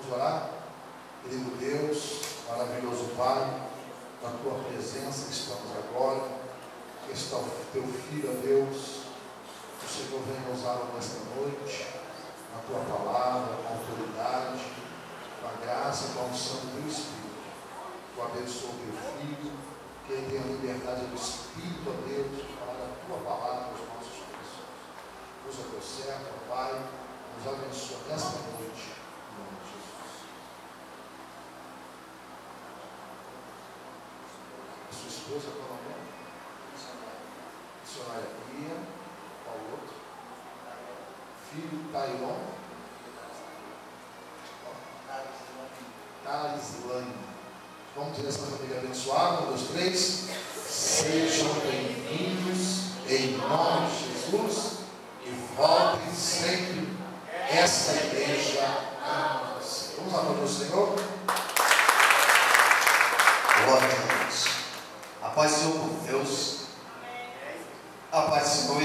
Vamos orar? Querido Deus, maravilhoso Pai, na tua presença estamos agora. Está o teu filho, a Deus. O Senhor vem usá-lo nesta noite, na tua palavra, com autoridade, com a graça, com a unção do Espírito. Tu abençoa o teu filho, que ele tenha a liberdade do Espírito, a Deus, de falar a tua palavra aos nossos corações. Usa teu servo, ó Pai, nos abençoa nesta noite, em nome de Jesus. A sua esposa, qual é o nome? Missionária Pia. Qual o outro? Filho Tairon. Tarislane. Vamos dizer essa família abençoada, 1, 2, 3. Sejam bem-vindos em nome de Jesus e voltem sempre. Essa igreja ama você. Vamos aplaudir o Senhor? Glória a Deus. A paz do Senhor por Deus. A paz do Senhor.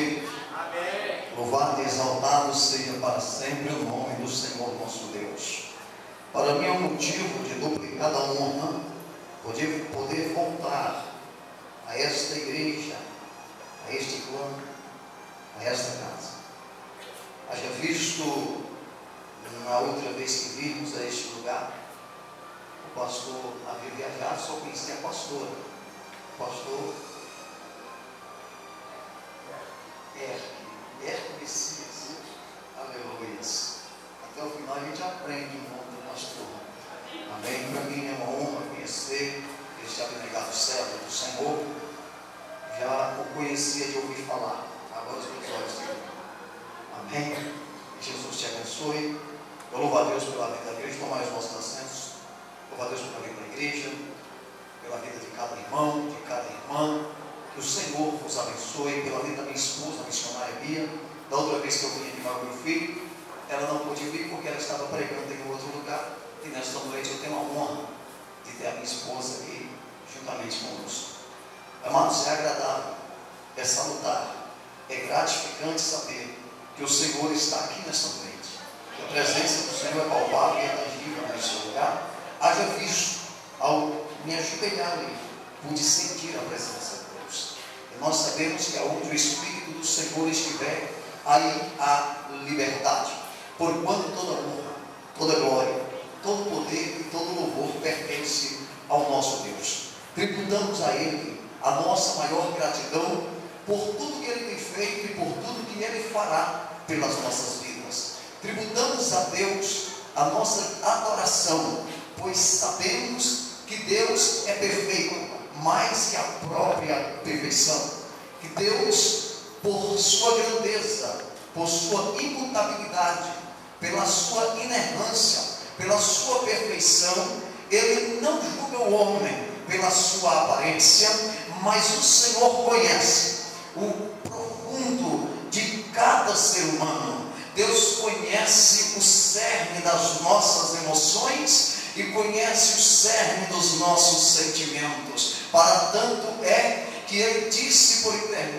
Amém. Louvado e exaltado seja para sempre o nome do Senhor nosso Deus. Para mim é um motivo de duplicada honra poder voltar a esta igreja, a este clã, a esta casa. Haja visto na outra vez que vimos a este lugar, o pastor havia viajado, só conhecia a pastora. O pastor Erco Messias. Aleluia. Até o final a gente aprende o nome do pastor. Amém. Para mim é uma honra conhecer este abnegado servo do Senhor. Já o conhecia de ouvir falar. Agora os meus olhos têm. Amém. Jesus te abençoe. Eu louvo a Deus pela vida da igreja. Tomai os nossos assentos. Louvo a Deus pela vida da igreja, pela vida de cada irmão, de cada irmã. Que o Senhor vos abençoe. Pela vida da minha esposa, a missionária Bia. Da outra vez que eu vim animar o meu filho, ela não pôde vir porque ela estava pregando em outro lugar. E nesta noite eu tenho a honra de ter a minha esposa aqui juntamente conosco. Amados, é agradável, é salutar, é gratificante saber que o Senhor está aqui nesta noite. Que a presença do Senhor é palpável e é tangível neste lugar. Haja visto, ao me ajoelhar ali, pude sentir a presença de Deus. E nós sabemos que aonde o Espírito do Senhor estiver, aí há liberdade. Porquanto toda honra, toda glória, todo poder e todo louvor pertence ao nosso Deus. Tributamos a Ele a nossa maior gratidão por tudo que Ele tem feito e por tudo que Ele fará pelas nossas vidas. Tributamos a Deus a nossa adoração, pois sabemos que Deus é perfeito, mais que a própria perfeição. Que Deus, por sua grandeza, por sua imutabilidade, pela sua inerrância, pela sua perfeição, Ele não julga o homem pela sua aparência, mas o Senhor conhece o profundo de cada ser humano. Deus conhece o cerne das nossas emoções e conhece o cerne dos nossos sentimentos. Para tanto é que Ele disse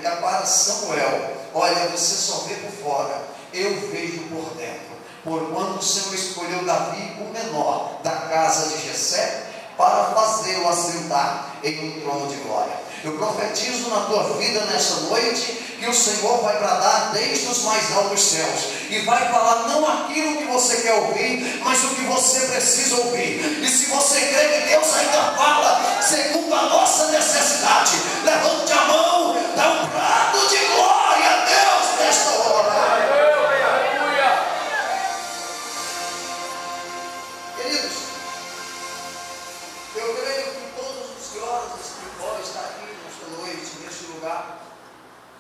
para Samuel: olha, você só vê por fora, eu vejo por dentro. Porquanto o Senhor escolheu Davi, o menor da casa de Jessé, para fazê-lo assentar em um trono de glória. Eu profetizo na tua vida nesta noite que o Senhor vai bradar desde os mais altos céus e vai falar não aquilo que você quer ouvir, mas o que você precisa ouvir. E se você crê que Deus ainda fala segundo a nossa necessidade, levante a mão, dá um brado de glória a Deus nesta hora. Queridos, eu creio que todos os que oram espiritual está aqui nesta noite, neste lugar,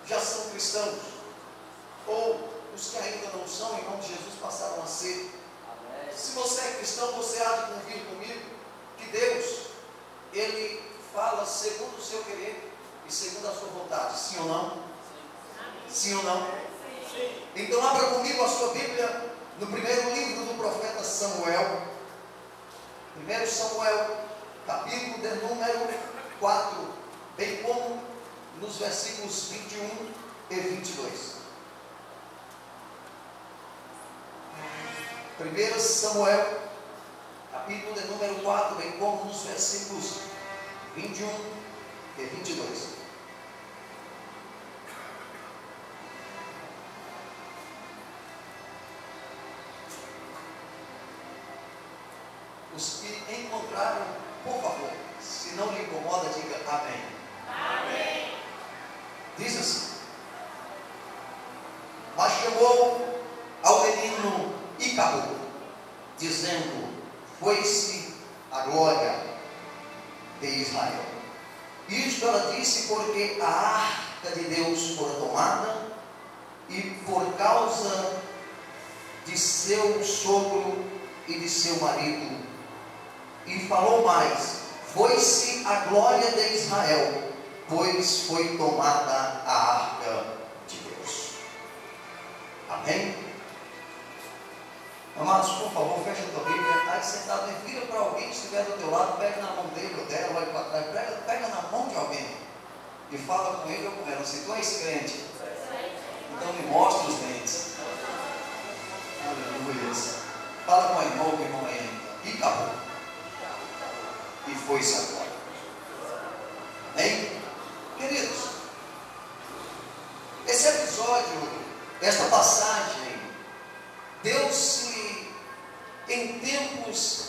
já são cristãos, ou os que ainda não são, em nome de Jesus, passaram a ser. Amém. Se você é cristão, você há de convir comigo que Deus, Ele fala segundo o seu querer e segundo a sua vontade, sim ou não? Sim ou não? Sim. Então abra comigo a sua Bíblia no primeiro livro do profeta Samuel, 1 Samuel, capítulo de número 4, bem como nos versículos 21 e 22. 1 Samuel, capítulo de número 4, bem como nos versículos 21 e 22. Os que encontraram, por favor, se não lhe incomoda, diga amém. Amém. Diz assim: mas chamou ao menino e acabou, dizendo: foi-se a glória de Israel. Isto ela disse porque a arca de Deus fora tomada, e por causa de seu sogro e de seu marido. E falou mais: foi-se a glória de Israel, pois foi tomada a arca de Deus. Amém? Amados, por favor, fecha a tua Bíblia. Aí sentado, vira para alguém que estiver do teu lado, pega na mão dele ou dela, olha para trás, pega na mão de alguém e fala com ele ou com ela. Se tu és crente, então me mostra os dentes. Aleluia. Fala com a irmã ou com a irmã ainda. E acabou. E foi-se agora. Amém? Queridos, esse episódio, esta passagem, deu-se em tempos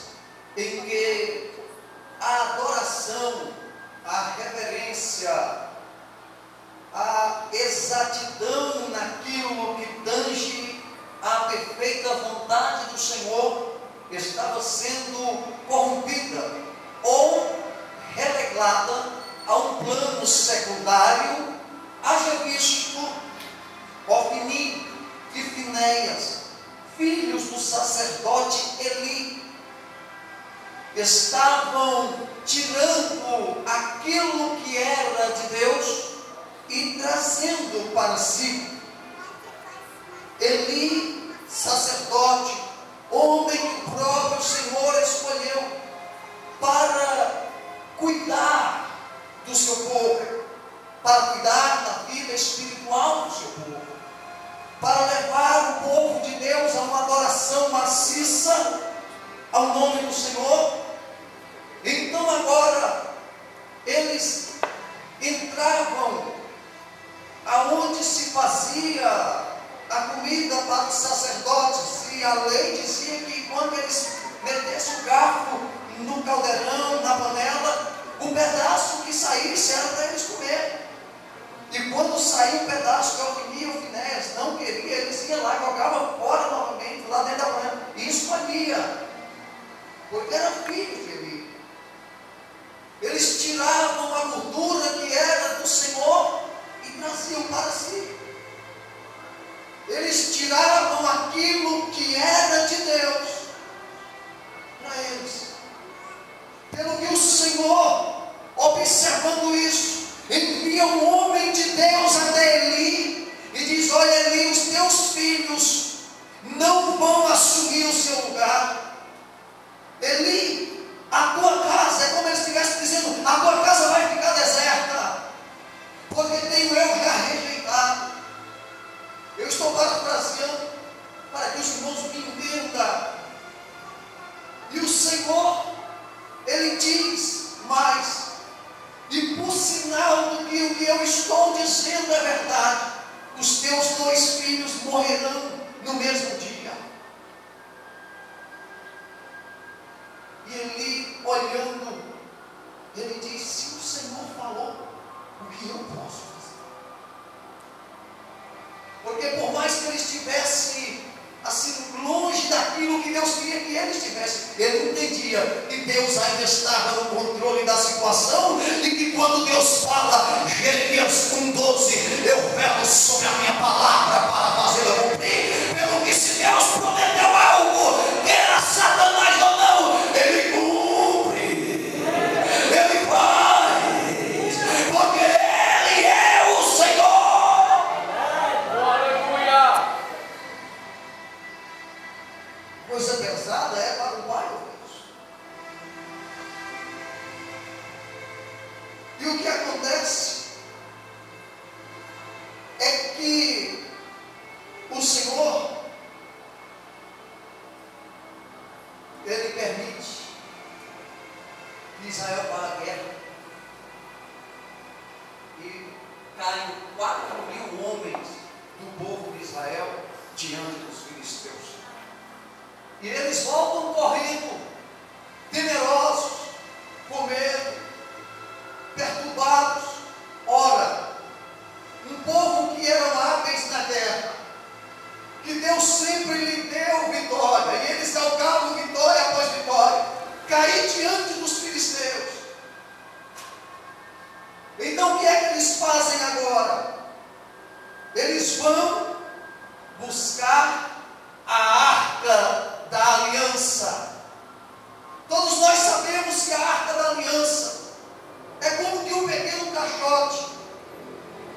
em que a adoração, a reverência, a exatidão naquilo que tange a perfeita vontade do Senhor estava sendo corrompida ou relegada a um plano secundário. Haja visto Ofni e Finéias, filhos do sacerdote Eli, estavam tirando aquilo que era de Deus e trazendo para si. Eli, sacerdote, homem que o próprio Senhor escolheu para cuidar do seu povo, para cuidar da vida espiritual do seu povo, para levar o povo de Deus a uma adoração maciça ao nome do Senhor. Então agora eles entravam aonde se fazia a comida para os sacerdotes, e a lei dizia que quando eles metessem o garfo no caldeirão, na panela, o pedaço que saísse era para eles comer. E quando saía um pedaço que Ofni ou Finéias não queria, eles iam lá e jogavam fora novamente, lá dentro da panela, e escolhia, porque era filho de Eli. Eles tiravam a gordura que era do Senhor e traziam para si. Eles tiravam aquilo que era de Deus para eles. Pelo que o Senhor, observando isso, envia um homem de Deus até Eli e diz: olha, Eli, os teus filhos não vão assumir o seu lugar. Eli, a tua casa, é como ele estivesse dizendo: a tua casa vai ficar deserta, porque tenho eu já rejeitado. Eu estou parafraseando para que os irmãos me entendam. E o Senhor, Ele diz mais: e por sinal do que o que eu estou dizendo é verdade, os teus 2 filhos morrerão no mesmo dia. E Eli, olhando, ele diz: se o Senhor falou, o que eu posso fazer? Porque por mais que ele estivesse assim longe daquilo que Deus queria que ele estivesse, ele entendia que Deus ainda estava no controle da situação, e que quando Deus fala, Jeremias 1,12, eu velo sobre a minha palavra para fazê-la cumprir. Pelo que se Deus prometeu algo, queira Satanás ou não, ele cumpre, ele faz, porque ele é o Senhor. Coisa pesada é para o Pai, Deus. E o que acontece é que o Senhor, Ele permite Israel para a guerra. E caem 4.000 homens do povo de Israel diante dos filisteus. E eles voltam correndo, temerosos, com medo, perturbados. Ora, um povo que eram hábeis na guerra, que Deus sempre lhe deu vitória, e eles galgavam vitória após vitória, cair diante dos filisteus. Então o que é que eles fazem agora? Eles vão buscar a arca da aliança. Todos nós sabemos que a arca da aliança é como que um pequeno caixote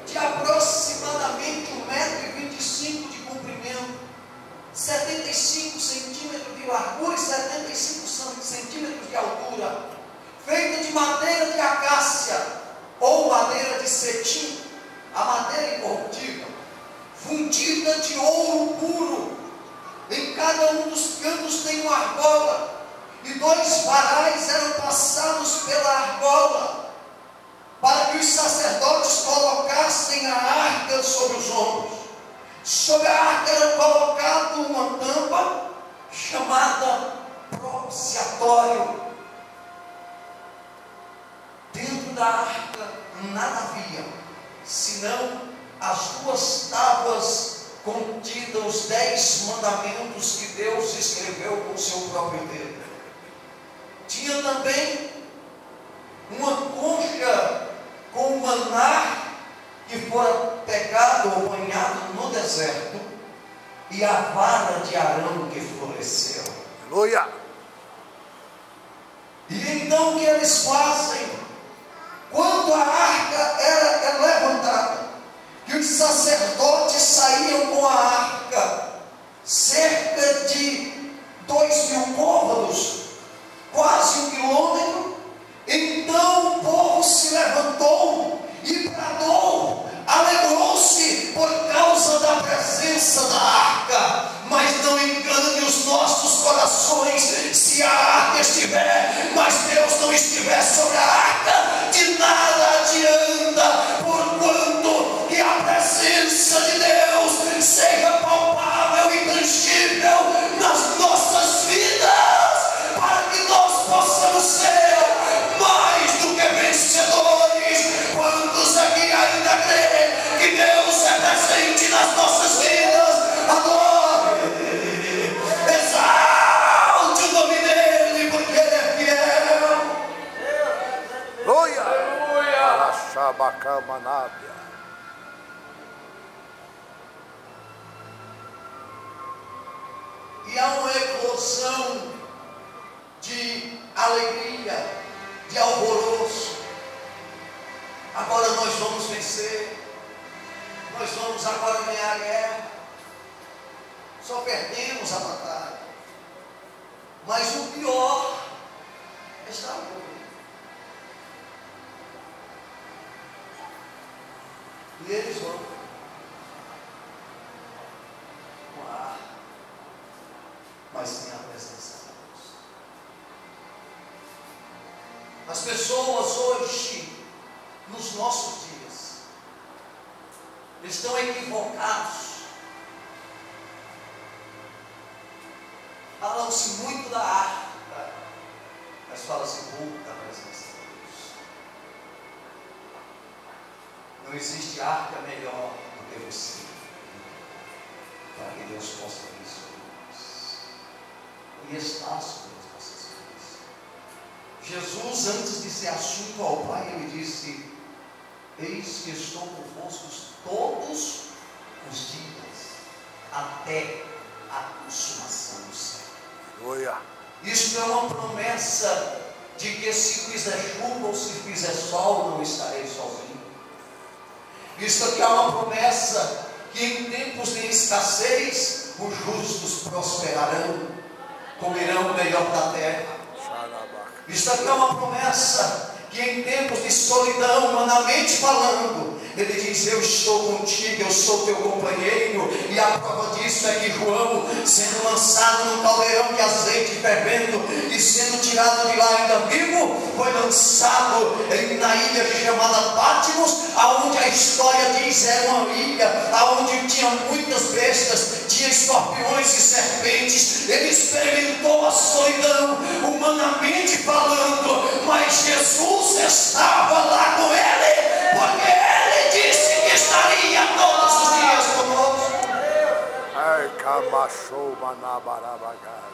de aproximadamente 1,25 m de comprimento, 75 centímetros de largura e 75 centímetros de altura, feita de madeira de acácia ou madeira de cetim, a madeira incorruptível, fundida de ouro puro. Em cada um dos cantos tem uma argola, e 2 varais eram passados pela argola, para que os sacerdotes colocassem a arca sobre os ombros. Sobre a arca era colocada uma tampa chamada propiciatório. Dentro da arca nada havia, senão as 2 tábuas contidas os 10 mandamentos que Deus escreveu com o seu próprio dedo. Tinha também uma concha com maná que fora pegado ou banhado no deserto, e a vara de Arão que floresceu. Aleluia! E então o que eles fazem? Quando a arca era levantada, que os sacerdotes saíam com a arca, cerca de 2.000 côvados, quase 1 quilômetro, então o povo se levantou e bradou, alegrou-se por causa da presença da arca. Mas não engane os nossos corações, se a arca estiver, mas Deus não estiver sobre a arca, de nada adianta, porquanto que a presença de Deus seja palpável e tangível nas nossas vidas, para que nós possamos ser mais do que vencedores. Quantos aqui ainda creem que Deus é presente nas nossas vidas? Adore, exalte o nome dele, porque ele é fiel. Aleluia! Aleluia! E há uma eclosão de alegria, de alvoroço. Agora nós vamos vencer, nós vamos agora ganhar a guerra. Só perdemos a batalha, mas o pior está por vir. E eles vão com a arca, mas sem a presença de Deus. As pessoas hoje, nos nossos dias, estão equivocados. Falam-se muito da arca, mas fala-se pouco da presença de Deus. Não existe arca melhor do que você, para que Deus possa vir sobre nós e está sobre as nossas vidas. Jesus, antes de ser assunto ao Pai, ele disse: eis que estou convosco todos os dias, até a consumação do século. Isto é uma promessa de que se fizer chuva ou se fizer sol, não estarei sozinho. Isto aqui é uma promessa que em tempos de escassez os justos prosperarão, comerão o melhor da terra. Isto aqui é uma promessa que em tempos de solidão, humanamente falando, ele diz: eu estou contigo, eu sou teu companheiro, e a prova disso isso é que João, sendo lançado num caldeirão de azeite fervendo e sendo tirado de lá ainda vivo, foi lançado na ilha chamada Patmos, aonde a história diz era uma ilha aonde tinha muitas bestas, tinha escorpiões e serpentes. Ele experimentou a solidão, humanamente falando, mas Jesus estava lá com ele, porque ele disse que estaria todos os dias conosco. Ai, camachou, manabarabagai.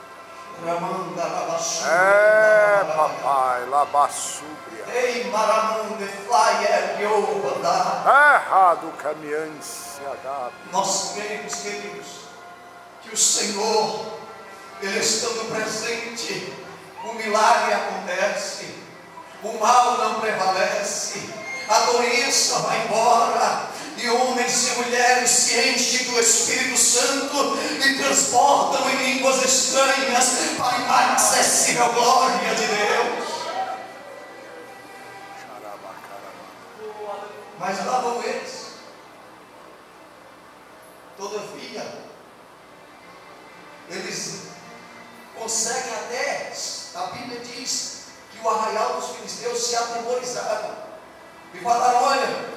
Papai, labassúbria. Ei, maramunde, flyer, que ovada. Errado, caminhante, agape. Nós queremos, queridos, que o Senhor, Ele estando presente, o milagre acontece, o mal não prevalece, a doença vai embora, e homens e mulheres se enchem do Espírito Santo e transportam em línguas estranhas para a inacessível glória de Deus. Mas lá vão eles. Todavia, eles conseguem até, a Bíblia diz que o arraial dos filisteus se atemorizaram e falaram: olha,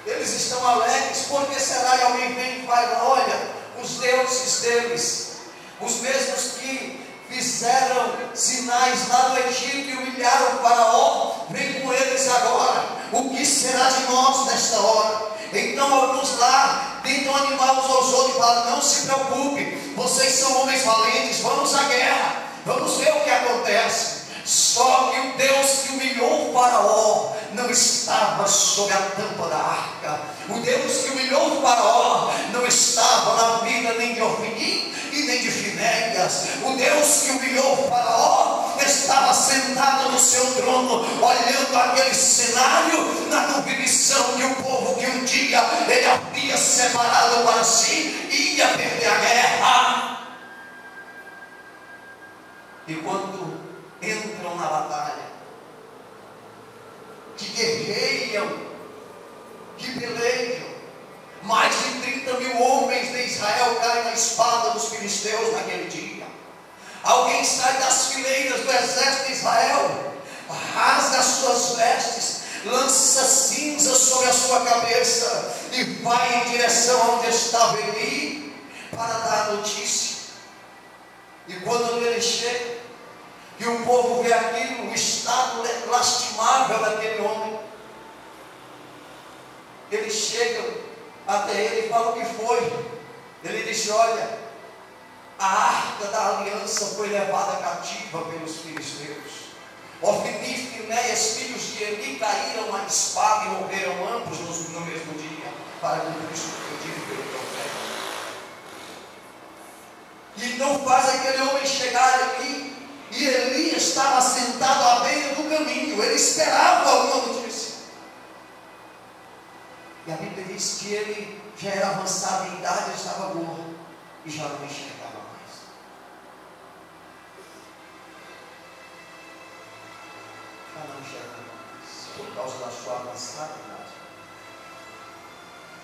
eles estão alegres, porque será? E alguém vem e fala: olha, os deuses deles, os mesmos que fizeram sinais lá no Egito e humilharam o Faraó, vem com eles agora. O que será de nós nesta hora? Então alguns lá tentam animar uns aos outros e falam: não se preocupe, vocês são homens valentes, vamos à guerra, vamos ver o que acontece. Só que o Deus que humilhou o Faraó não estava sob a tampa da arca. O Deus que humilhou o Faraó não estava na vida nem de Ofni e nem de Finéias. O Deus que humilhou o Faraó estava sentado no seu trono, olhando aquele cenário, na convicção que o povo que um dia ele havia separado para si ia perder a guerra. E quando entram na batalha, que guerreiam, que pelejam, mais de 30 mil homens de Israel caem na espada dos filisteus naquele dia. Alguém sai das fileiras do exército de Israel, rasga as suas vestes, lança cinza sobre a sua cabeça e vai em direção onde estava Eli para dar a notícia. E quando ele chega, e o povo vê aquilo, o estado lastimável daquele homem, eles chegam até ele e falam: o que foi? Ele disse: olha, a arca da aliança foi levada cativa pelos filisteus. Ofni e Finéias, filhos de Eli, caíram à espada e morreram ambos no mesmo dia, para cumprir isso que eu disse pelo profeta. E então faz aquele homem chegar ali, e Eli estava sentado à beira do caminho, ele esperava alguma notícia. E a Bíblia diz que ele já era avançado em idade, estava gordo e já não enxergava mais. Já não enxergava mais, por causa da sua avançada idade.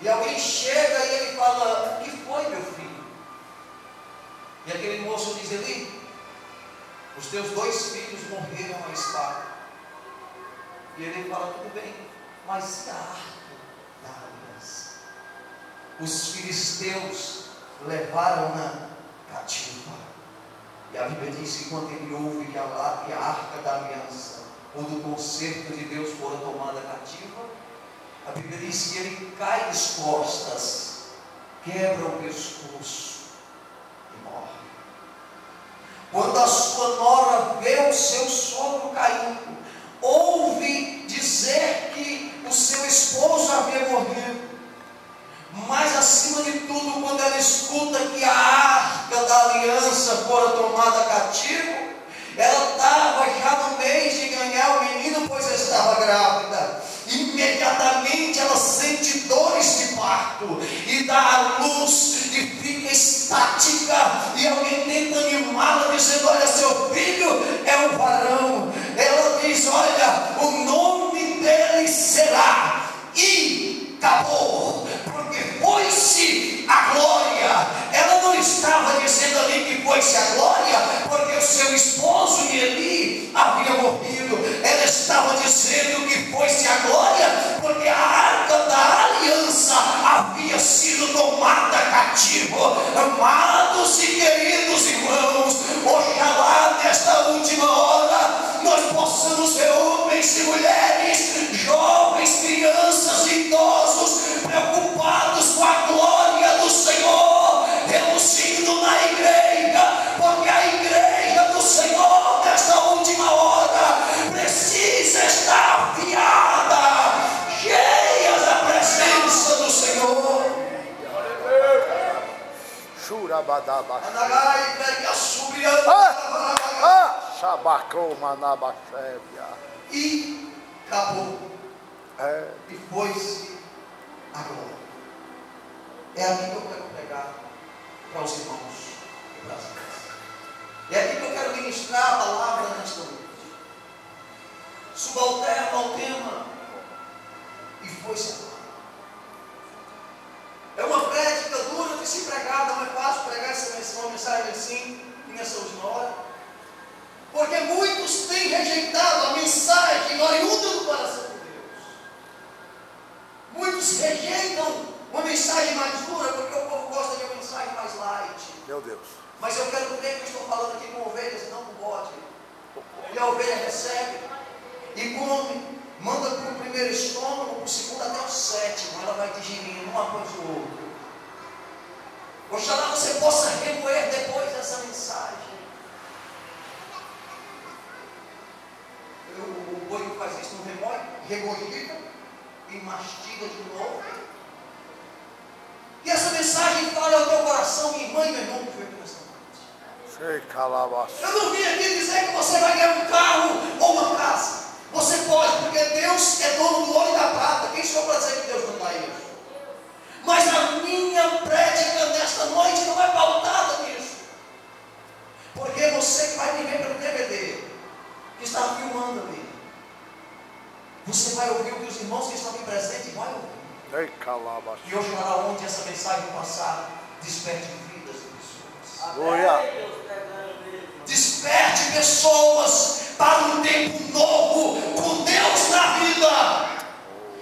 E alguém chega e ele fala: o que foi, meu filho? E aquele moço diz: Eli, os teus 2 filhos morreram à espada. E ele fala: tudo bem, mas e a arca da aliança? Os filisteus levaram-na cativa. E a Bíblia diz que quando ele ouve que a arca da aliança ou do concerto de Deus fora tomada cativa, a Bíblia diz que ele cai de costas, quebra o pescoço e morre. Quando a sua nora vê o seu sogro caindo, ouve dizer que o seu esposo havia morrido, mas acima de tudo, quando ela escuta que a arca da aliança fora tomada cativo, ela estava já no mês de ganhar o menino, pois estava grávida. Imediatamente ela sente dores de parto e dá à luz e fica estática, e alguém tenta animá-la dizendo: olha, seu filho é um varão. Ela diz: olha, o nome dele será Icabod, porque foi-se a glória. Ela não está Shura Badaba. Anagai, Beria, Subia, Shabako Manabashevia. E acabou. É. E foi-se a glória. É aqui que eu quero pregar para os irmãos e para as irmãs. É aqui que eu quero ministrar a palavra nesta noite. Subalterno ao tema. E foi-se a glória. É uma prédica dura de se pregar, não é fácil pregar uma mensagem assim, nessa última hora. Porque muitos têm rejeitado a mensagem oriunda do coração de Deus. Muitos rejeitam uma mensagem mais dura, porque o povo gosta de uma mensagem mais light. Meu Deus. Mas eu quero crer que eu estou falando aqui com ovelhas e não com bode. E a ovelha recebe e come, manda para o primeiro estômago, para o segundo até o sétimo. Ela vai digerindo uma coisa ou outra. Oxalá você possa remoer depois dessa mensagem. O boi que faz isso não remói, regurgita e mastiga de novo. E essa mensagem fala ao teu coração, minha irmã e meu irmão que veio aqui nesta noite. Eu não vim aqui dizer que você vai ganhar um carro ou uma casa. Você pode, porque Deus é dono do ouro e da prata. Quem sou para dizer que Deus não dá isso? Mas a minha prédica nesta noite não é pautada nisso. Porque você que vai me ver pelo DVD, que está filmando ali, você vai ouvir o que os irmãos que estão aqui presentes vão ouvir. E hoje lá onde essa mensagem passar, desperte vidas de pessoas. Desperte pessoas para um tempo novo com Deus na vida.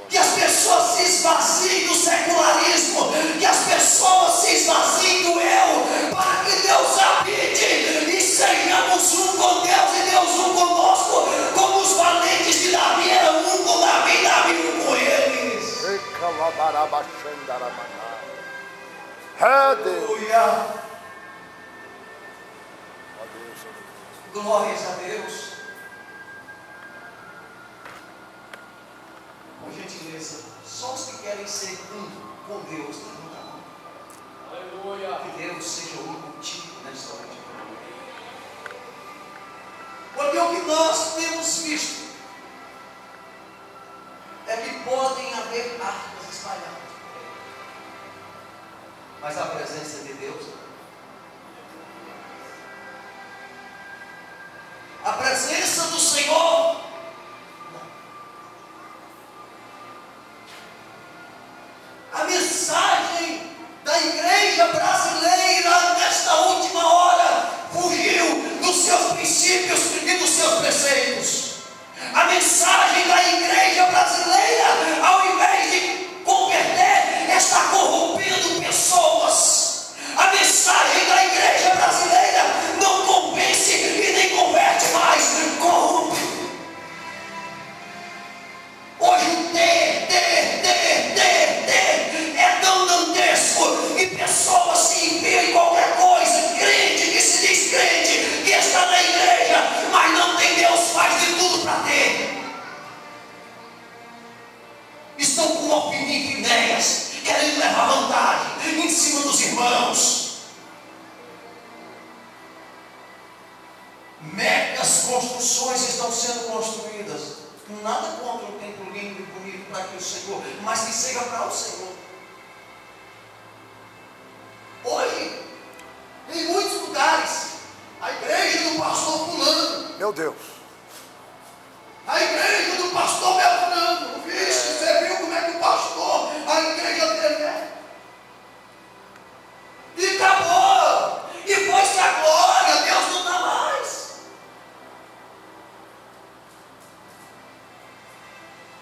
Que as pessoas se esvaziem do secularismo, que as pessoas se esvaziem do eu, para que Deus habite e sejamos um com Deus e Deus um conosco, como os valentes de Davi eram um com Davi e Davi um com eles. Aleluia. Glórias a Deus. Por gentileza, só os que querem ser um com Deus, levanta a mão. Aleluia. Que Deus seja um contigo nesta noite. Porque o que nós temos visto é que podem haver armas espalhadas, mas a presença de Deus, a presença do Senhor, a mensagem da igreja brasileira nesta última hora fugiu dos seus princípios e dos seus preceitos. A mensagem da igreja brasileira, ao invés de converter, está corrompendo pessoas. A mensagem da igreja brasileira não convence e nem converte mais, corrompe. Hoje o ter é tão dantesco e pessoas se enfiam em qualquer coisa, crente que se diz crente, que está na igreja, mas não tem Deus, faz de tudo para ter. Estão com opinião e ideias, querendo levar vantagem em cima dos irmãos. Megas construções estão sendo construídas. Nada contra o templo lindo e bonito para que o Senhor, mas que seja para o Senhor. Hoje, em muitos lugares, a igreja do pastor fulano, Meu Deus. a igreja do pastor Beltrano, vixe, você viu como é que o pastor, a igreja dele é? E acabou, e foi-se a glória, Deus não dá mais.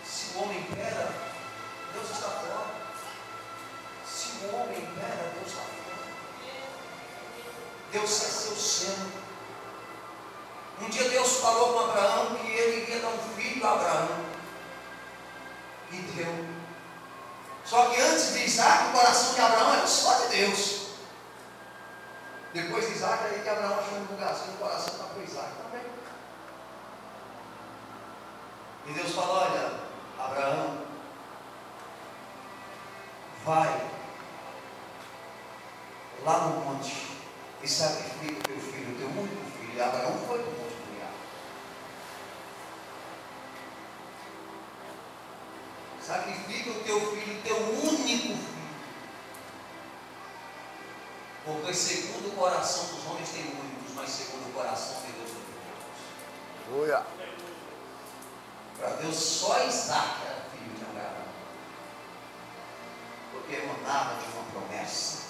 Se o homem impera, Deus está fora. Se o homem impera, Deus está fora. Deus é seu centro. Um dia Deus falou com Abraão que ele iria dar um filho a Abraão. E deu. Só que antes de Isaac, o coração de Abraão era só de Deus. Depois de Isaac, aí que Abraão achou um lugarzinho no coração para com Isaac também. E Deus falou: olha, Abraão, vai lá no monte e sacrifica o teu filho, o teu único filho. E Abraão foi para o monte Moriá. Sacrifica o teu filho, o teu único filho. Porque segundo o coração dos homens tem muitos, mas segundo o coração de Deus tem muitos. Aleluia. Para Deus só Isaac era filho de Abraão. Porque emanava de uma promessa.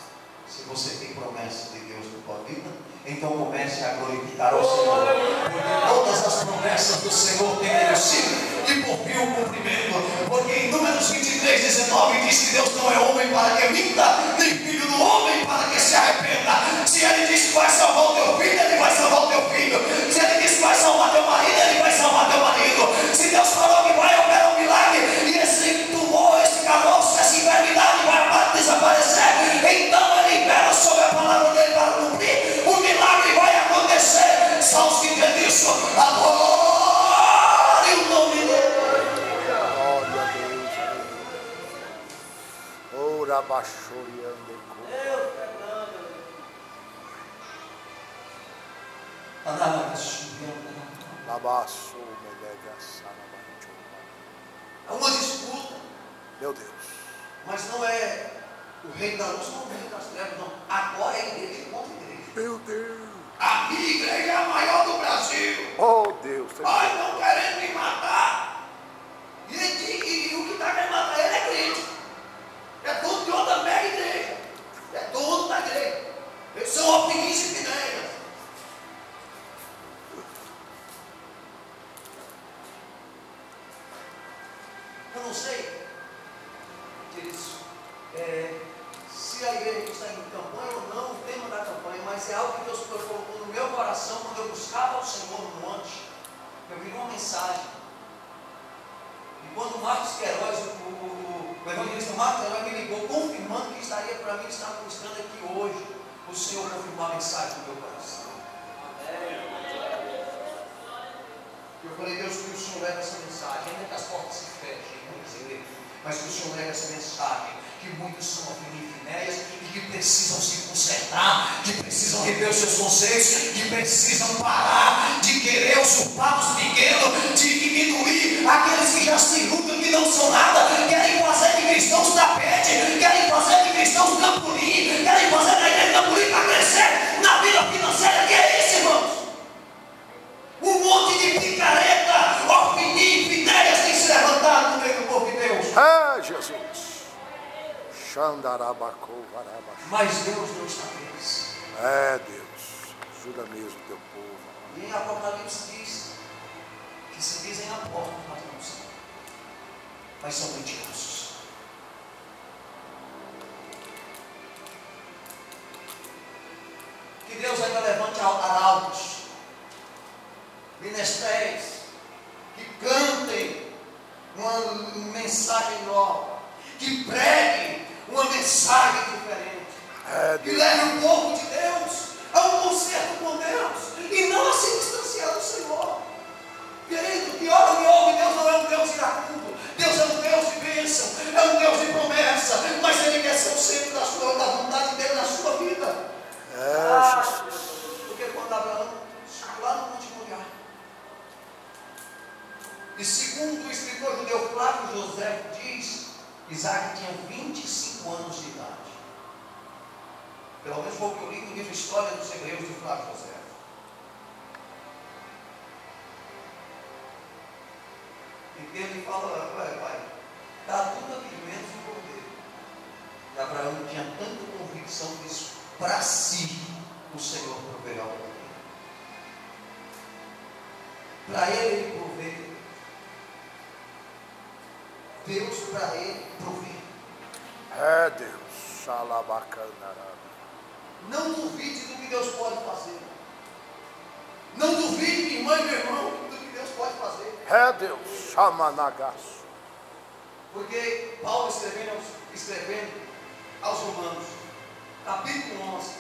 Se você tem promessa de Deus na sua vida, então comece a glorificar ao Senhor. Porque todas as promessas do Senhor têm merecido e por fim o cumprimento. Porque em Números 23, 19 diz que Deus não é homem para que minta, nem filho do homem para que se arrependa. Se Ele disse que vai salvar o teu filho, Ele vai salvar o teu filho. Se Ele disse que vai salvar teu marido, Ele vai salvar teu marido. Se Deus falou que vai operar um milagre, e esse tumor, esse caroço, essa enfermidade vai desaparecer, então Ele libera sobre a palavra dele para cumprir. O milagre vai acontecer. Salmos que diz isso. Adore o nome dele. Glória a Deus. Ora baixoriando. Labaço, melega, sarabancho. É uma disputa, Meu Deus. mas não é o reino da luz, não é o reino das trevas, não. Agora é a igreja contra a igreja. Meu Deus. A minha igreja é a maior do Brasil. Oh Deus. Ai, não querendo me matar. E o que está querendo matar ele é crente. É tudo de outra mega igreja. É tudo da igreja. Eles são alpinistas de ideias. Eu não sei, queridos, se a igreja está em campanha ou não, o tema da campanha, mas é algo que Deus colocou no meu coração quando eu buscava o Senhor no monte. Eu vi uma mensagem. E quando o Marcos Queiroz, o evangelista Marcos Queiroz me ligou, confirmando que estaria para mim estar buscando aqui hoje, o Senhor confirmou a mensagem no meu coração. Eu falei, Deus, que o Senhor leva essa mensagem, ainda que as portas se fechem, muitas igrejas, mas que o Senhor leva essa mensagem, que muitos são Finéias e que precisam se consertar, que precisam rever os seus conceitos, que precisam parar de querer usurpar os pequenos, de diminuir aqueles que já se julgam que não são nada, querem fazer de cristãos tapete, querem fazer de cristãos campolim, querem fazer da igreja campolim para crescer na vida financeira. Que é isso, irmãos? Um monte de picareta, orfinim, Finéias tem se levantado no meio do povo de Deus. Ah, Jesus. Xandarabacou, varabacou. Mas Deus não está preso. É, Deus. Ajuda mesmo o teu povo. E em Apocalipse diz que se dizem a porta, mas não são. Mas são mentirosos. Que Deus ainda levante arautos, ministérios, que cantem uma mensagem nova, que preguem uma mensagem diferente, que leve o povo de Deus a um concerto com Deus e não a se distanciar do Senhor. Querido, que ora me ouve, Deus não é um Deus iracundo, Deus é um Deus de bênção, é um Deus de promessa, mas Ele quer ser o centro da vontade dele na sua vida. Porque quando Abraão subiu lá no Monte Moriá, e segundo o escritor judeu Flávio José diz, Isaac tinha 25 anos de idade. Pelo menos foi o que eu li no livro História dos Hebreus de Flávio José. E ele fala, pai, dá tudo aqui menos o cordeiro. E Abraão tinha tanta convicção disso, para si o Senhor proverá o cordeiro. Para ele prover. Deus para ele prover. É, Deus. Xalabacanará. Não duvide do que Deus pode fazer. Não duvide, minha irmã e meu irmão, do que Deus pode fazer. É, Deus. Chamanagaço. Porque Paulo escrevendo aos Romanos, capítulo 11,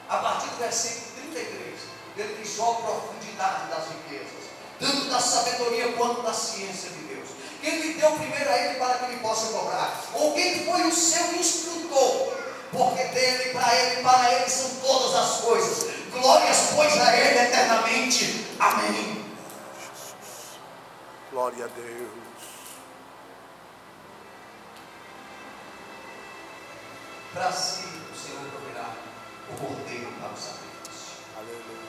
a partir do versículo 33, ele diz só a profundidade das riquezas, tanto da sabedoria quanto da ciência de Deus. Quem lhe deu primeiro a ele para que ele possa cobrar? Ou quem foi o seu instrutor porque dele, para ele são todas as coisas. Glórias, pois, a ele eternamente. Amém. Glória a Deus. Para si, o Senhor proverá o cordeiro para o sacrifício. Aleluia.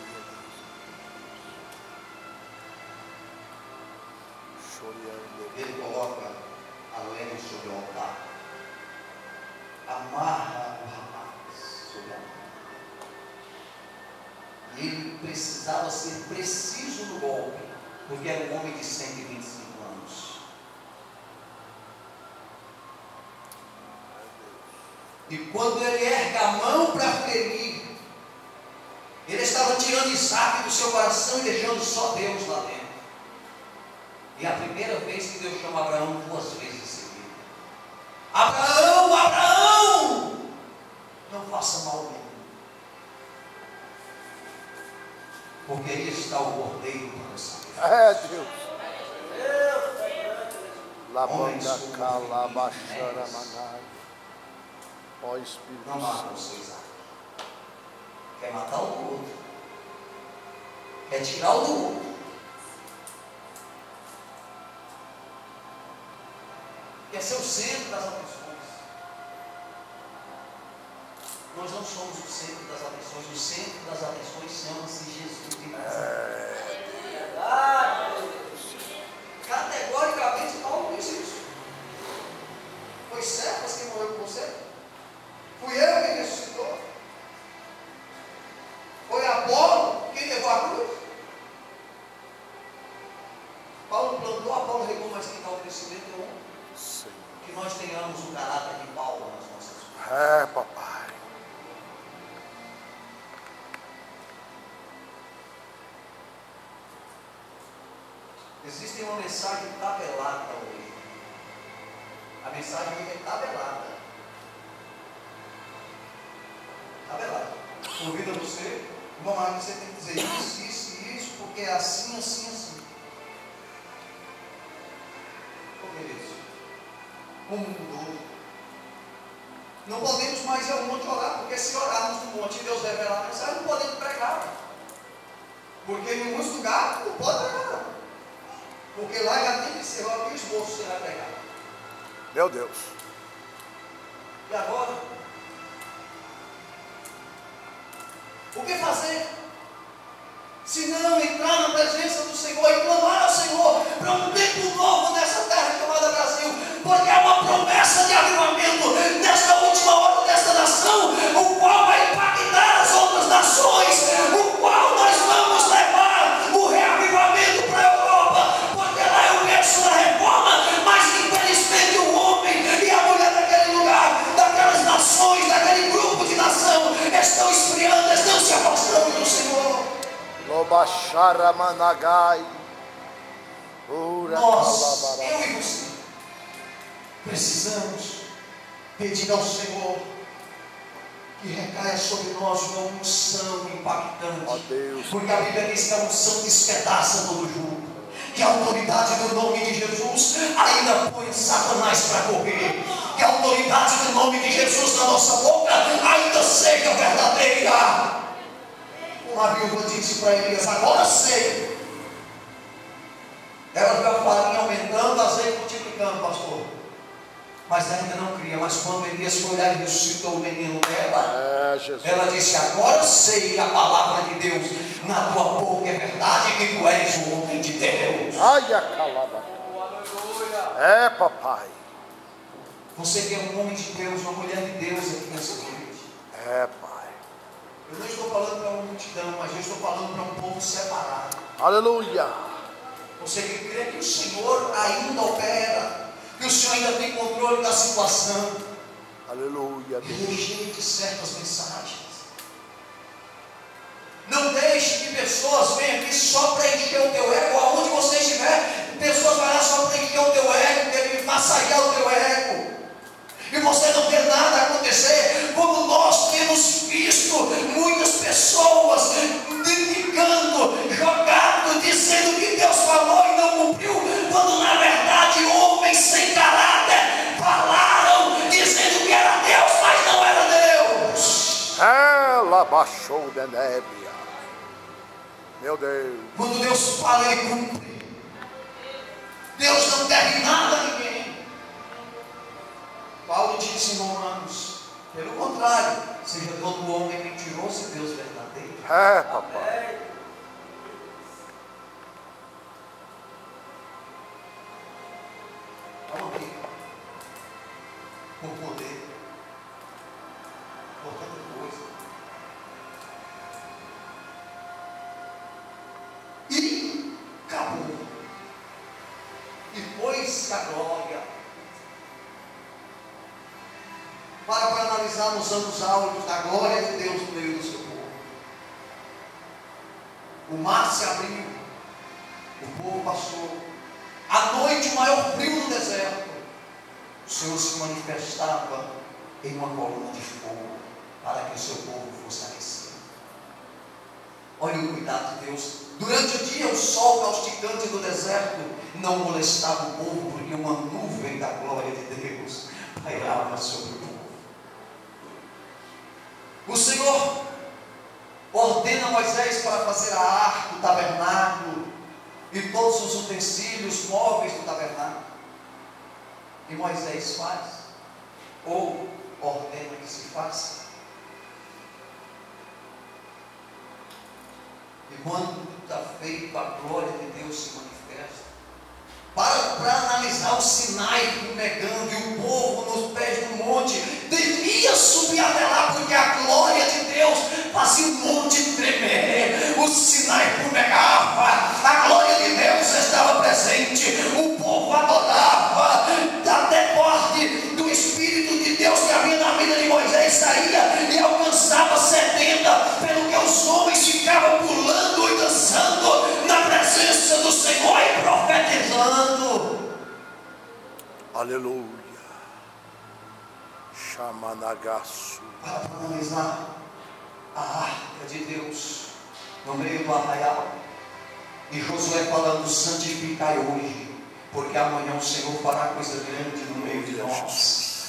Ele coloca a lenha sobre o altar, amarra o rapaz sobre a mão. E ele precisava ser preciso no golpe, porque era um homem de 125 anos. E quando ele ergue a mão para ferir, ele estava tirando Isaac do seu coração e deixando só Deus lá dentro. E a primeira vez que Deus chama Abraão 2 vezes seguidas. Abraão, Abraão, não faça mal nenhum, porque aí está o cordeiro para o sacrifício. É Deus. Labanda calabachara manai. Ó Espírito Não mata o Santo. seu Isaac. Quer matar o do outro. Quer tirar o do outro. Quer ser o centro das atenções. Nós não somos o centro das atenções. O centro das atenções chama-se Jesus de Nazaré. Categoricamente, Paulo diz isso. Foi Cefas quem morreu por você? Fui eu quem ressuscitou? Foi Apolo quem levou a cruz? Paulo plantou, Apolo regou, mas quem dá o crescimento é o homem. Que nós tenhamos o caráter de Paulo nas nossas vidas. É, papai. Existe uma mensagem tabelada hoje. A mensagem hoje é tabelada. Tabelada. Convida você, irmão, mas você tem que dizer isso, isso e isso, porque é assim, assim, assim. Por que isso? Como mudou? Não podemos mais ir ao monte orar, porque se orarmos no monte e Deus revelar a mensagem, não podemos pregar. Porque em muitos lugares não pode pregar. Porque lá já tem que ser, olha que esboço você vai pregar. Meu Deus. E agora? O que fazer? Se não entrar na presença do Senhor e clamar ao Senhor para um tempo novo nessa terra chamada Brasil, porque há uma promessa de avivamento nesta última hora desta nação, o qual vai impactar as outras nações, o qual nós vamos levar o reavivamento para a Europa, porque lá é o berço da reforma, mas infelizmente o homem e a mulher daquele lugar, daquelas nações, daquele grupo de nação, estão esfriando, estão se afastando do Senhor. Lobachara managai. Nós, eu e você, precisamos pedir ao Senhor que recaia sobre nós uma unção impactante. Ó Deus. Porque a Bíblia diz que a unção despedaça todo jugo. Que a autoridade do nome de Jesus ainda põe Satanás para correr. Que a autoridade do nome de Jesus na nossa boca ainda seja verdadeira. Uma viúva disse para Elias: agora sei. Ela viu a farinha aumentando, azeite multiplicando, pastor. Mas ainda não cria. Mas quando Elias foi lá e ressuscitou o menino dela, ela disse: agora sei a palavra de Deus. Na tua boca é verdade que tu és o homem de Deus. Ai, a calaba. É, papai. Você que é um homem de Deus, uma mulher de Deus aqui nessa noite. É, pai. Eu não estou falando para uma multidão, mas eu estou falando para um povo separado. Aleluia. Você que crê que o Senhor ainda opera, que o Senhor ainda tem controle da situação. Aleluia. Rejeite certas mensagens. Não deixe que pessoas venham aqui só para encher o teu ego. Aonde você estiver, pessoas vão lá só para encher o teu ego, querem massagear o teu ego. E você não vê nada acontecer, como nós temos visto muitas pessoas criticando, jogando, dizendo que Deus falou e não cumpriu, quando na verdade homens sem caráter falaram, dizendo que era Deus, mas não era Deus. Baixou de nébia. Meu Deus. Quando Deus fala, Ele cumpre. Deus não deve nada a ninguém. Paulo disse em Romanos, pelo contrário, seja todo homem mentiroso e Deus verdadeiro. É, papai. Vamos aqui. Por poder. Por tanta coisa. E acabou. E pôs a glória. Para analisarmos os anos áureos da glória de Deus no meio do seu povo. O mar se abriu. O povo passou. À noite, o maior frio do deserto. O Senhor se manifestava em uma coluna de fogo para que o seu povo fosse aquecido. Olha o cuidado de Deus. Durante o dia, o sol causticante do deserto não molestava o povo, porque uma nuvem da glória de Deus pairava sobre o povo. O Senhor ordena Moisés para fazer a arca, o tabernáculo e todos os utensílios móveis do tabernáculo. E Moisés faz, ou ordena que se faça. E quando está feito, a glória de Deus se manifesta. Para analisar o Sinai fumegando e o povo nos pés do monte, devia subir até lá, porque a glória de Deus fazia o monte tremer. O Sinai fumegava, a glória de Deus estava presente, o povo adorava, até parte do Espírito de Deus que havia na vida de Moisés saía e alcançava 70, pelo que os homens ficavam pulando e dançando na presença do Senhor e profetizando. Aleluia. Chamanagaço. Para analisar a arca de Deus no meio do arraial. E Josué falando: santificai hoje, porque amanhã o Senhor fará coisa grande no meio de nós.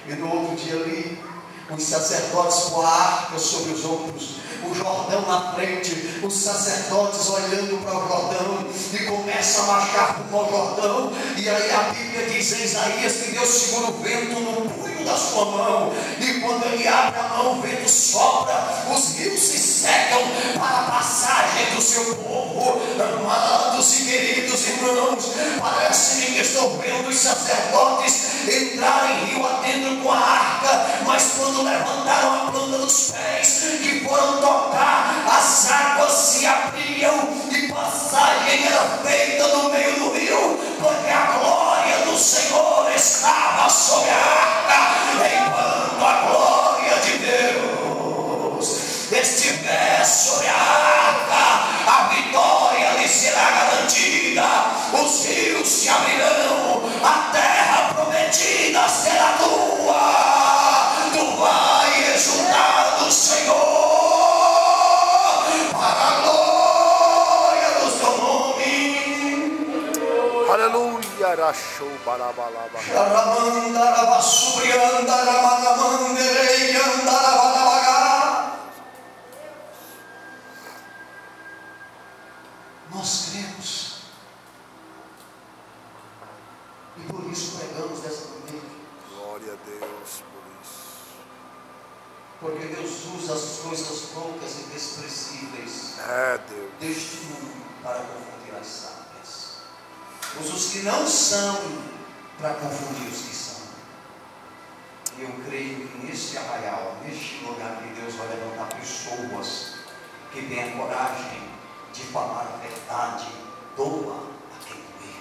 E no outro dia ali, os sacerdotes com a arca sobre os ombros, o Jordão na frente, os sacerdotes olhando para o Jordão e começam a marchar rumo ao Jordão. E aí a Bíblia diz em Isaías que Deus segura o vento no punho da sua mão, e quando ele abre a mão, o vento sopra, os rios se secam para a passagem do seu povo. Amados e queridos irmãos, parece-me que estou vendo os sacerdotes entrarem rio adentro com a arca, mas quando levantaram a planta dos pés, que foram tocar, as águas se abriam e passagem era feita no meio do rio, porque a glória do Senhor estava sobre a arca. Enquanto a glória de Deus estiver sobre a arca, a vitória lhe será garantida, os rios se abrirão, a terra prometida será tua, tu vais exultar do Senhor, para a glória do seu nome. Aleluia. Rachou balabalaba. Nós cremos e por isso pregamos dessa maneira. Glória a Deus por isso. Porque Deus usa as coisas loucas e desprezíveis Deus. deste mundo para confundir as sábias. Usa os que não são para confundir os que são. E eu creio que neste arraial, neste lugar que Deus vai levantar pessoas que têm a coragem de falar a verdade, doa a quem doer,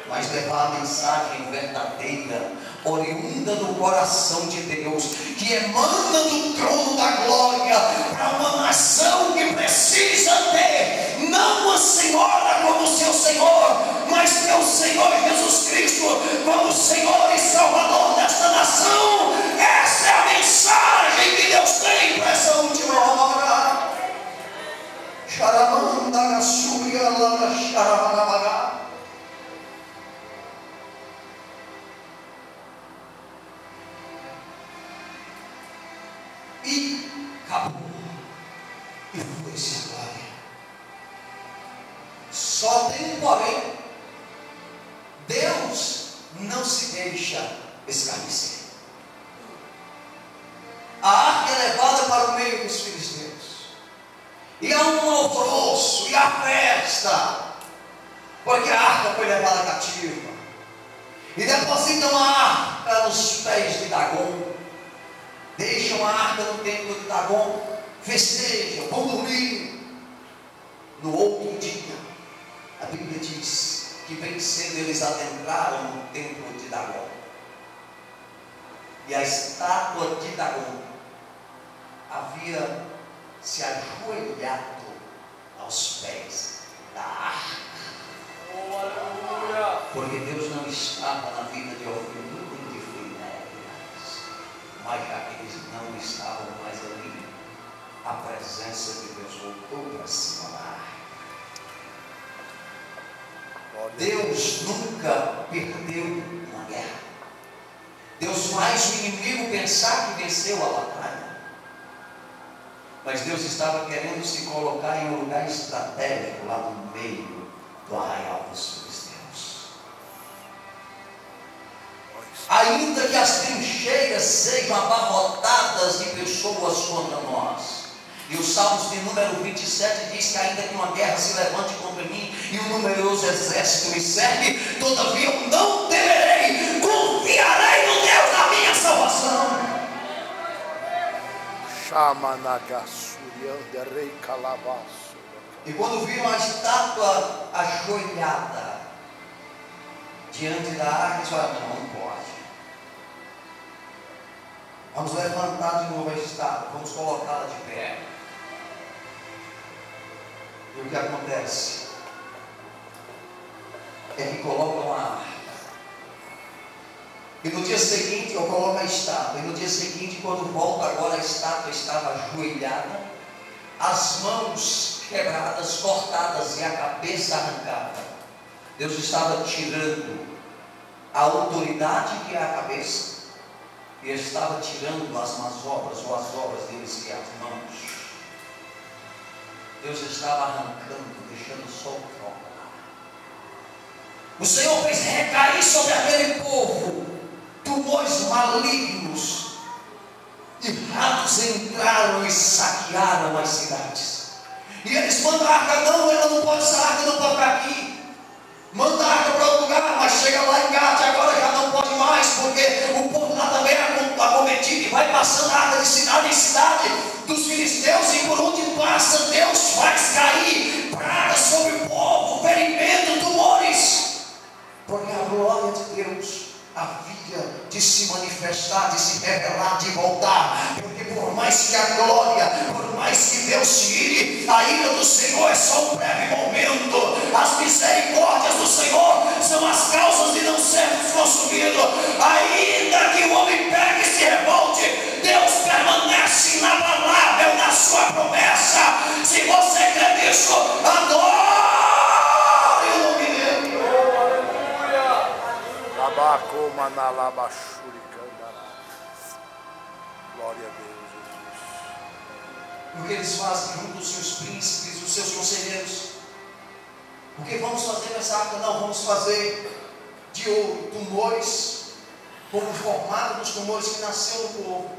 mas levar a mensagem verdadeira, oriunda do coração de Deus, que emana do trono da glória, para uma nação que precisa ter, não uma senhora como seu Senhor, mas teu Senhor Jesus Cristo como Senhor e Salvador desta nação. Essa é a mensagem que Deus tem para essa última hora. E tem um porém. Deus não se deixa escarnecer. A arca é levada para o meio dos filisteus. E há um alvoroço e a festa, porque a arca foi levada cativa. E depositam a arca nos pés de Dagon. Deixam a arca no templo de Dagon. Festejam, vão dormir. No outro dia, a Bíblia diz que bem cedo eles adentraram no templo de Dagon. E a estátua de Dagon havia se ajoelhado aos pés da arca. Oh, aleluia! Porque Deus não estava na vida de Ofni e de Finéias, mas já que eles não estavam mais ali, a presença de Deus voltou para cima da arca. Deus nunca perdeu uma guerra. Deus faz o inimigo pensar que venceu a batalha. Mas Deus estava querendo se colocar em um lugar estratégico lá no meio do arraial dos filisteus. Ainda que as trincheiras sejam abarrotadas de pessoas contra nós. E os Salmos de número 27 diz que ainda que uma guerra se levante contra mim e um numeroso exército me cerque, todavia eu não temerei, confiarei no Deus da minha salvação. E quando viram a estátua ajoelhada diante da arca, disseram: não pode. Vamos levantar de novo a estátua, vamos colocá-la de pé. E o que acontece é que colocam a arca. E no dia seguinte eu coloco a estátua. E no dia seguinte, quando volta agora, a estátua estava ajoelhada, as mãos quebradas, cortadas e a cabeça arrancada. Deus estava tirando a autoridade que é a cabeça e estava tirando as más obras ou as obras deles que é as mãos. Deus estava arrancando, deixando só o tronco. O Senhor fez recair sobre aquele povo tumores malignos, e ratos entraram e saquearam as cidades. E eles mandam a arca: não, ela não pode, essa arca não pode ficar aqui. Manda a arca para outro lugar, mas chega lá em Gate, agora já não pode mais, porque o povo lá também é acometido, e vai passando a arca de cidade em cidade dos filisteus, e por onde passa, Deus faz cair pragas sobre o povo, ferimento, tumores, porque a glória de Deus havia de se manifestar, de se revelar, de voltar. Porque por mais que a glória, por mais que Deus tire, a ira do Senhor é só um breve momento. As misericórdias do Senhor são as causas de não sermos consumidos. Ainda que o homem pegue e se revolte, Deus permanece inabalável na sua promessa. Se você crê nisso, adore o nome dele. Glória a Deus, Jesus. O que eles fazem junto dos seus príncipes, os seus conselheiros? O que vamos fazer nessa arca? Não, vamos fazer de ouro tumores, como o formato dos tumores que nasceu no povo.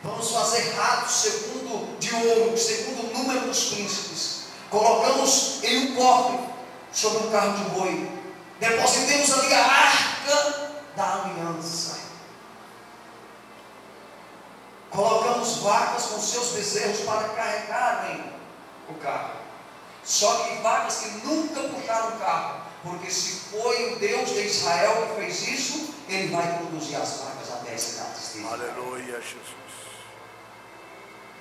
Vamos fazer ratos segundo de ouro, segundo o número dos príncipes. Colocamos em um cofre sobre um carro de boi. Depositemos ali a arca da aliança. Colocamos vacas com seus bezerros para carregarem o carro. Só que vacas que nunca puxaram o carro, porque se foi o Deus de Israel que fez isso, Ele vai conduzir as vacas até as cidades dele. Aleluia, Jesus.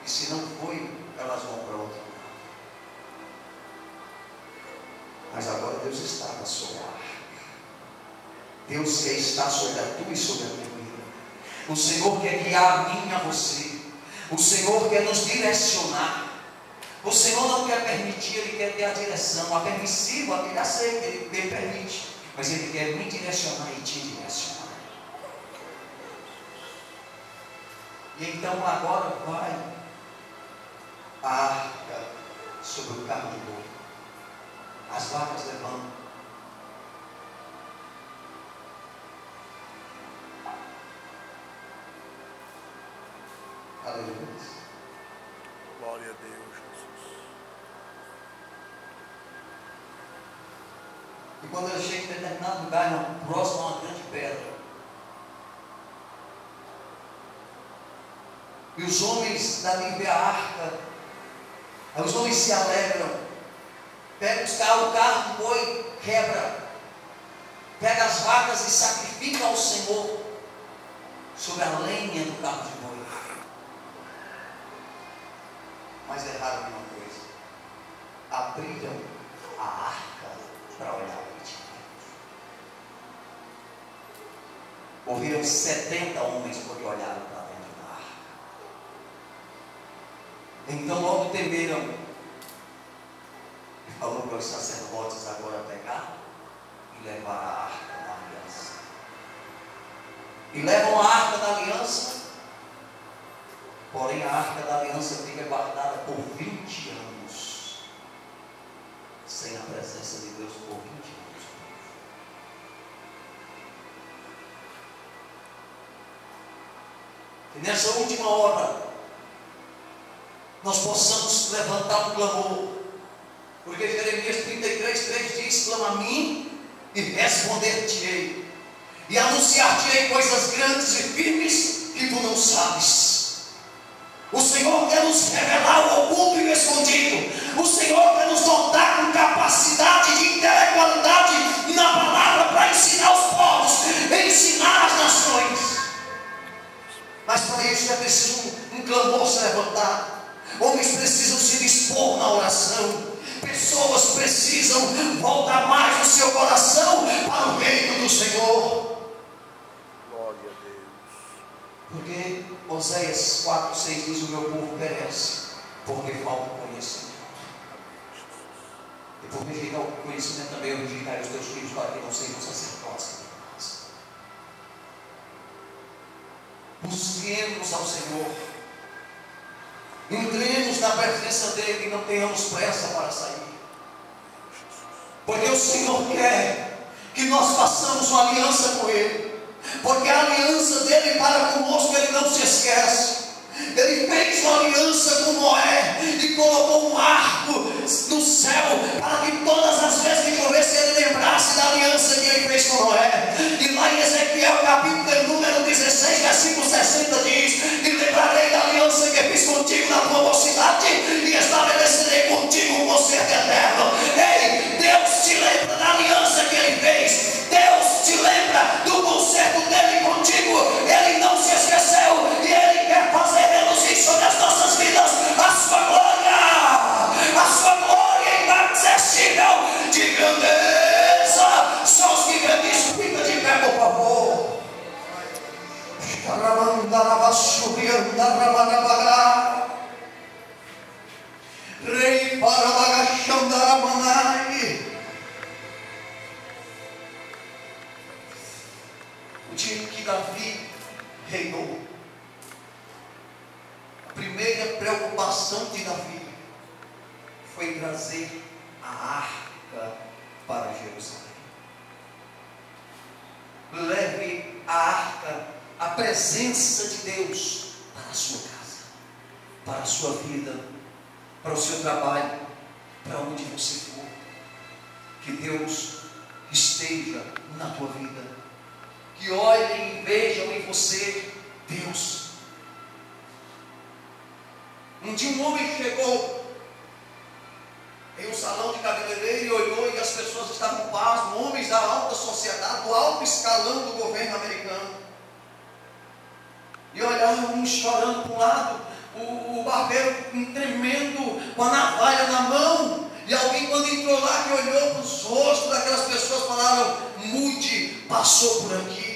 E se não foi, elas vão para outro lugar. Mas agora Deus estava sobre a arca. Deus quer estar sobre a tua e sobre a minha vida. O Senhor quer guiar a mim e a você. O Senhor quer nos direcionar. O Senhor não quer permitir, Ele quer ter a direção. A permissiva, Ele aceita, Ele permite. Mas Ele quer me direcionar e te direcionar. E então agora vai a arca sobre o carro de boi. as vacas levantam. Aleluia. Glória a Deus, Jesus. E quando ela chega em determinado lugar, próximo a uma grande pedra, e os homens dali vê a arca, aí os homens se alegram, pega o carro do boi, quebra, pega as vacas e sacrifica ao Senhor sobre a lenha do carro de boi. Mas erraram uma coisa: abriram a arca para olhar para ti. Ouviram 70 homens porque olharam para dentro da arca. Então logo temeram. E falou para os sacerdotes agora pegar e levar a arca da aliança. E levam a arca da aliança. Porém a arca da aliança fica guardada por 20 anos. Sem a presença de Deus por 20 anos. Que nessa última hora nós possamos levantar um clamor. Porque Jeremias 33:3 diz: clama a mim e responder-te-ei, e anunciar-te-ei coisas grandes e firmes que tu não sabes. O Senhor quer nos revelar o oculto e o escondido. O Senhor quer nos dotar com capacidade de intelectualidade na palavra para ensinar os povos, ensinar as nações. Mas para isso é preciso um clamor se levantar. Homens precisam se dispor na oração. Pessoas precisam voltar mais o seu coração para o reino do Senhor. Glória a Deus. Porque Oséias 4:6 diz: o meu povo perece porque falta conhecimento. E por rejeitar o conhecimento também eu rejeitarei os teus filhos para que não sejam sacerdotes. Busquemos ao Senhor, entremos na presença dele e não tenhamos pressa para sair. Porque o Senhor quer que nós façamos uma aliança com ele. Porque a aliança dele para conosco, ele não se esquece. Ele fez uma aliança com Noé e colocou um arco no céu para que todas as vezes que chovesse ele lembrasse da aliança que ele fez com Noé. E lá em Ezequiel capítulo número 16 versículo 60 diz: e lembrarei da aliança que fiz contigo na tua mocidade e estabelecerei contigo um concerto eterno. Ei, Deus te lembra da aliança que ele fez. Deus te lembra do concerto dele contigo. Ele não se esqueceu e ele quer fazer reluzir sobre as nossas vidas a sua glória inacessível de grandeza. Só os que acreditam, fica de pé, por favor. Rei para Bagachandaramanai. O dia que Davi reinou, a primeira preocupação de Davi foi trazer a arca para Jerusalém. Leve a arca, a presença de Deus, para a sua casa, para a sua vida, para o seu trabalho, para onde você for. Que Deus esteja na tua vida. Que olhem e vejam em você Deus. Um dia um homem chegou em um salão de cabeleireiro e olhou, e as pessoas estavam pasmas, homens da alta sociedade, do alto escalão do governo americano. E olharam, um chorando para um lado, o barbeiro tremendo, com a navalha na mão. E alguém, quando entrou lá, que olhou para os rostos daquelas pessoas, falaram: Mude passou por aqui.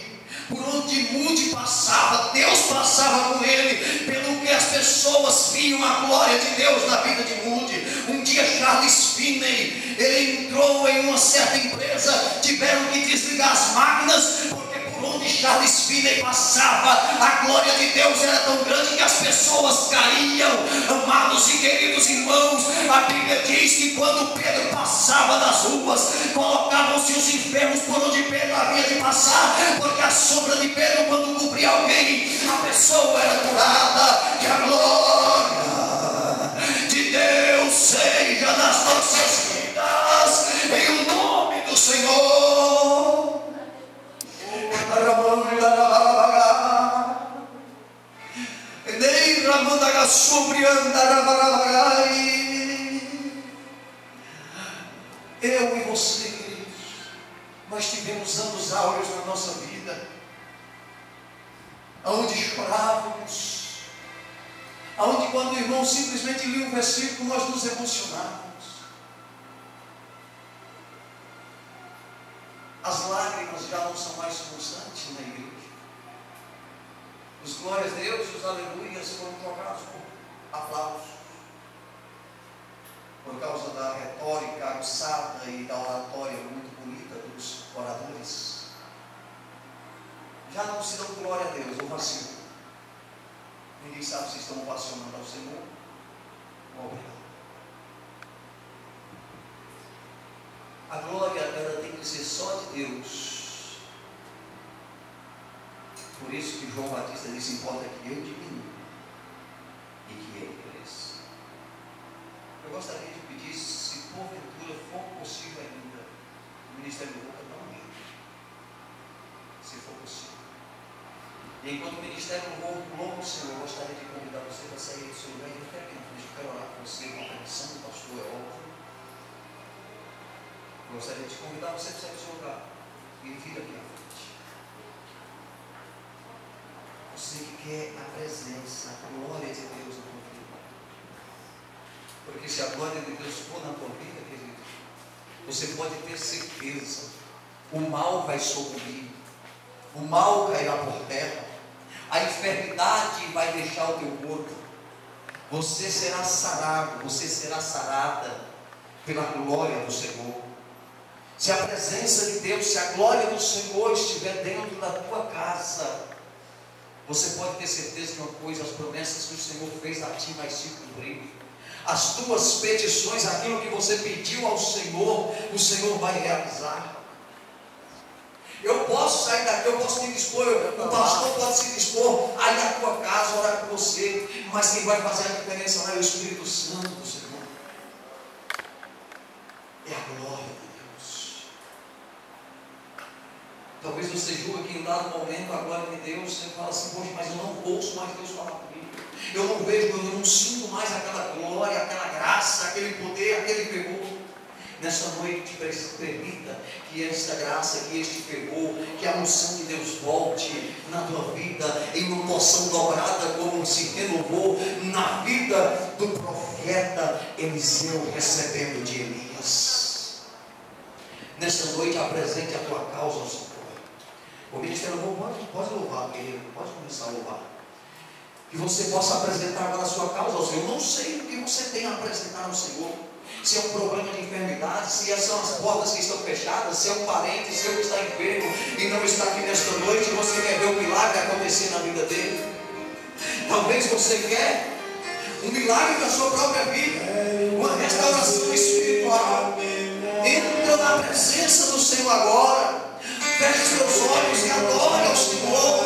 Por onde Mude passava, Deus passava com ele, pelo que as pessoas viam a glória de Deus na vida de Mude. Um dia Charles Finney, ele entrou em uma certa empresa, tiveram que desligar as máquinas, porque por onde Charles Finney passava, a glória de Deus era tão grande que as pessoas caíam. Amados e queridos irmãos, a Bíblia Bíblia diz que quando Pedro passava das ruas, colocavam-se os enfermos por onde Pedro havia de passar, porque a sombra de Pedro, quando cobria alguém, a pessoa era curada. Que a glória de Deus seja nas nossas vidas, em o nome do Senhor. Eu e você, queridos, nós tivemos anos áureos na nossa vida, onde chorávamos, onde quando o irmão simplesmente lia um versículo, nós nos emocionávamos. As lágrimas já não são mais constantes na igreja. Os glórias a Deus e os aleluias foram trocados por aplausos, por causa da retórica aguçada e da oratória muito bonita dos oradores. Já não se dão glória a Deus, ou vacilo. Ninguém sabe se estão ovacionando ao Senhor ou obrigado. A glória, ela tem que ser só de Deus. Por isso que João Batista disse: importa que eu diminua e que ele cresça. Eu gostaria de pedir, se porventura for possível ainda, o Ministério do Louvor não ir, se for possível. E enquanto o Ministério do Louvor louva o Senhor, eu gostaria de convidar você para sair do seu lugar e até aqui na frente. Eu quero orar com você, com a permissão do pastor, é óbvio. Eu gostaria de convidar você para sair do seu lugar e vir aqui à frente. Você que quer a presença, a glória de Deus na tua vida. Porque se a glória de Deus for na tua vida, querido, você pode ter certeza, o mal vai sucumbir, o mal cairá por terra, a enfermidade vai deixar o teu corpo, você será sarado, você será sarada pela glória do Senhor. Se a presença de Deus, se a glória do Senhor estiver dentro da tua casa, você pode ter certeza de uma coisa: as promessas que o Senhor fez a ti vai se cumprir. As tuas petições, aquilo que você pediu ao Senhor, o Senhor vai realizar. Eu posso sair daqui, eu posso me dispor, o pastor pode se dispor a ir à tua casa, orar com você, mas quem vai fazer a diferença lá é o Espírito Santo do Senhor. É a glória de Deus. Talvez você julgue que em dado momento a glória de Deus, você fala assim: poxa, mas eu não ouço mais Deus falar comigo, eu não vejo, eu não sinto mais aquela glória, aquela graça, aquele poder, aquele fervor. Nessa noite, permita que esta graça, que este fervor, que a unção de Deus volte na tua vida em uma porção dobrada, como se renovou na vida do profeta Eliseu, recebendo de Elias. Nessa noite, apresente a tua causa ao Senhor. O ministério pode louvar, querido, pode começar a louvar. Que você possa apresentar agora a sua causa ao Senhor. Eu não sei o que você tem a apresentar ao Senhor. Se é um problema de enfermidade, se são as portas que estão fechadas, se é um parente seu que está enfermo e não está aqui nesta noite, você quer ver um milagre acontecer na vida dele. Talvez você quer um milagre na sua própria vida, uma restauração espiritual. Entra na presença do Senhor agora. Feche seus olhos e adore ao Senhor.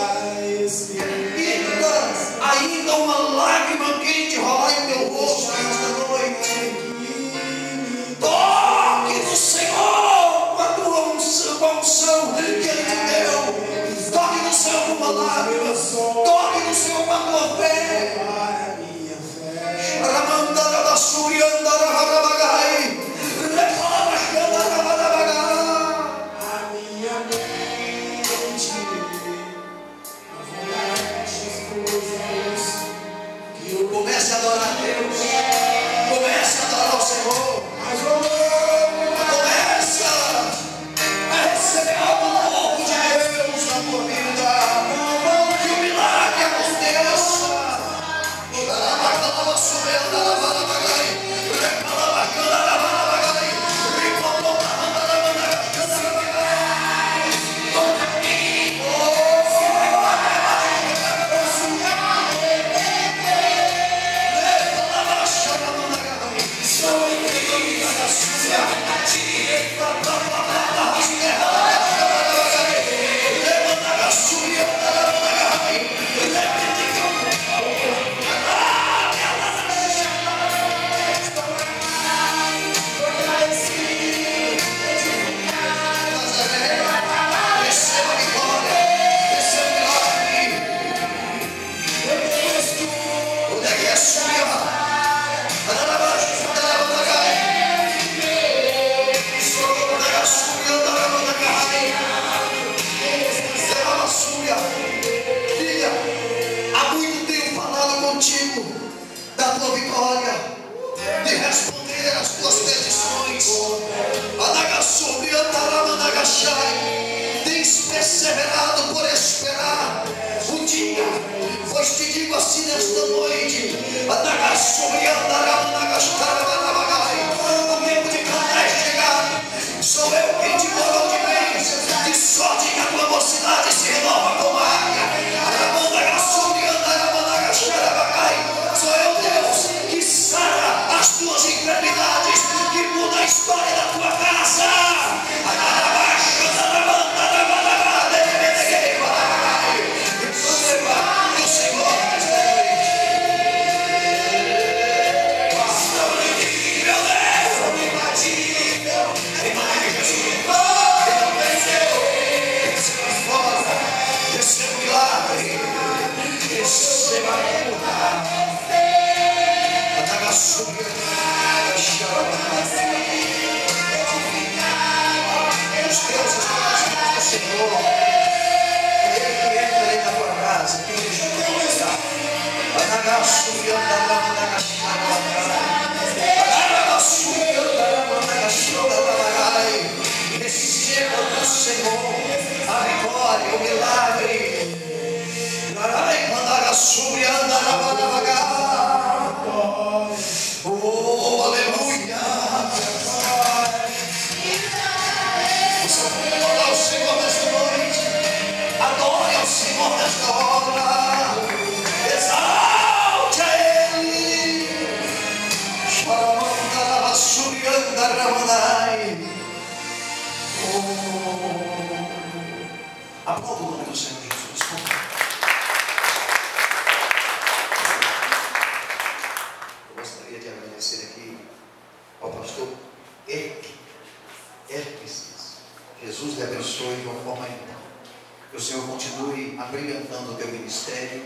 Ainda uma lágrima quente rolar em teu rosto nesta noite. Toque no Senhor com a tua unção, com a unção que Ele te deu. Toque no Senhor com uma lágrima. Toque no Senhor com a tua fé. Tens perseverado por esperar o dia, pois te digo assim nesta noite: o tempo de cantar é chegado. Sou eu quem te coroa de bens, de sorte que a tua mocidade se renova como a águia. Sou eu, Deus, que sara as tuas enfermidades, que muda a história da tua casa. Receba do Senhor a vitória, o milagre. Oh, aleluia. Você pode adorar o Senhor nesta noite. Adore ao Senhor nesta hora. Exalte a Ele. Aplauda o nome do Senhor Jesus. Eu gostaria de agradecer aqui ao pastor Hermes. Jesus lhe abençoe de uma forma ímpar. Que o Senhor continue abrilhantando o teu ministério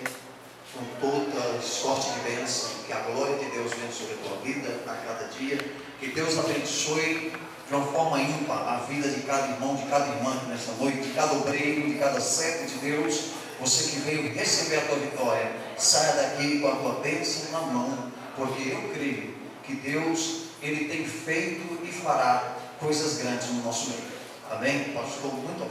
com toda sorte de bênção. Que a glória de Deus venha sobre a tua vida a cada dia. Que Deus abençoe de uma forma ímpar a vida de cada irmão, de cada irmã nesta noite, de cada obreiro, de cada servo de Deus. Você que veio receber a tua vitória, saia daqui com a tua bênção na mão, porque eu creio que Deus, Ele tem feito e fará coisas grandes no nosso meio. Amém? Pastor, muito obrigado.